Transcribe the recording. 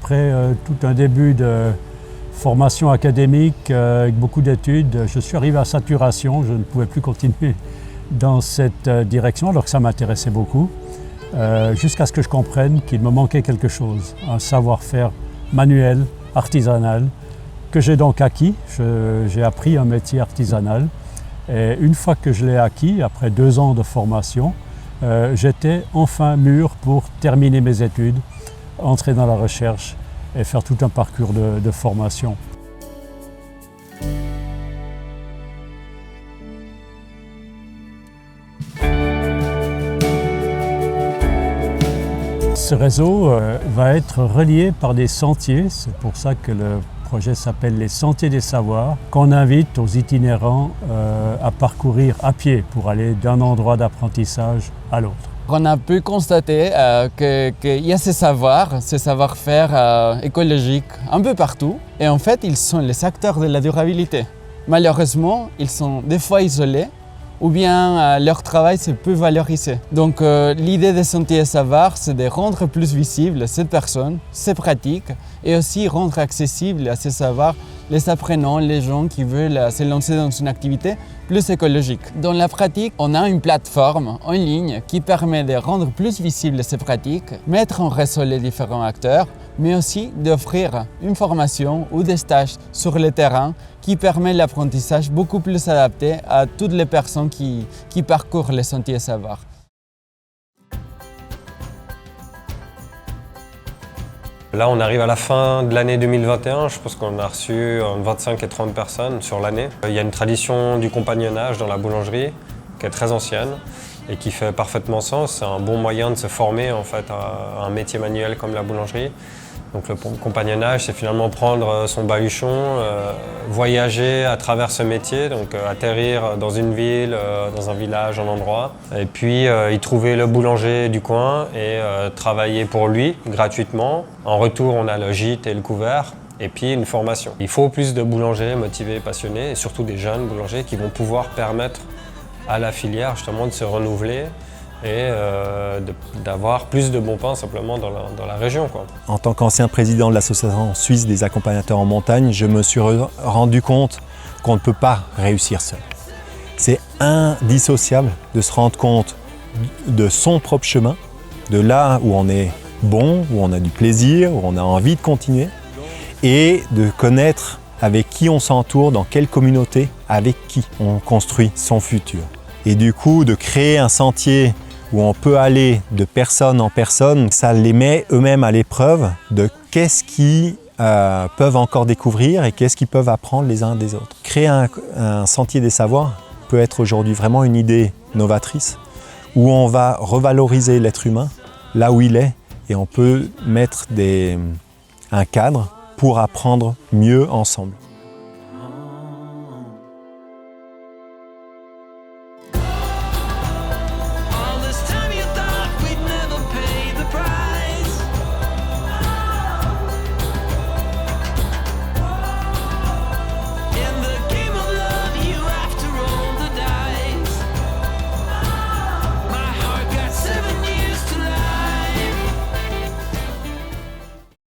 après tout un début de formation académique avec beaucoup d'études, je suis arrivé à saturation. Je ne pouvais plus continuer dans cette direction alors que ça m'intéressait beaucoup, jusqu'à ce que je comprenne qu'il me manquait quelque chose, un savoir-faire manuel, artisanal, que j'ai donc acquis. J'ai appris un métier artisanal et une fois que je l'ai acquis, après 2 ans de formation, j'étais enfin mûr pour terminer mes études, entrer dans la recherche et faire tout un parcours de formation. Ce réseau va être relié par des sentiers, c'est pour ça que le projet s'appelle les Sentiers des Savoirs, qu'on invite aux itinérants à parcourir à pied pour aller d'un endroit d'apprentissage à l'autre. On a pu constater qu'il y a ces savoir-faire écologiques un peu partout et en fait ils sont les acteurs de la durabilité. Malheureusement, ils sont des fois isolés ou bien leur travail c'est peu valorisé. Donc l'idée des Sentiers des Savoirs, c'est de rendre plus visible cette personne, ces pratiques et aussi rendre accessible à ces savoirs les apprenants, les gens qui veulent se lancer dans une activité plus écologique. Dans la pratique, on a une plateforme en ligne qui permet de rendre plus visibles ces pratiques, mettre en réseau les différents acteurs, mais aussi d'offrir une formation ou des stages sur le terrain qui permet l'apprentissage beaucoup plus adapté à toutes les personnes qui parcourent les Sentiers des Savoirs. Là, on arrive à la fin de l'année 2021. Je pense qu'on a reçu entre 25 et 30 personnes sur l'année. Il y a une tradition du compagnonnage dans la boulangerie qui est très ancienne et qui fait parfaitement sens. C'est un bon moyen de se former en fait, à un métier manuel comme la boulangerie. Donc le compagnonnage, c'est finalement prendre son baluchon, voyager à travers ce métier, donc atterrir dans une ville, dans un village, un endroit, et puis y trouver le boulanger du coin et travailler pour lui gratuitement. En retour, on a le gîte et le couvert, et puis une formation. Il faut plus de boulangers motivés, passionnés, et surtout des jeunes boulangers qui vont pouvoir permettre à la filière justement de se renouveler et d'avoir plus de bon pain simplement dans la région, quoi. En tant qu'ancien président de l'association suisse des accompagnateurs en montagne, je me suis rendu compte qu'on ne peut pas réussir seul. C'est indissociable de se rendre compte de son propre chemin, de là où on est bon, où on a du plaisir, où on a envie de continuer, et de connaître avec qui on s'entoure, dans quelle communauté, avec qui on construit son futur. Et du coup, de créer un sentier où on peut aller de personne en personne, ça les met eux-mêmes à l'épreuve de qu'est-ce qu'ils peuvent encore découvrir et qu'est-ce qu'ils peuvent apprendre les uns des autres. Créer un sentier des savoirs peut être aujourd'hui vraiment une idée novatrice où on va revaloriser l'être humain là où il est et on peut mettre un cadre pour apprendre mieux ensemble.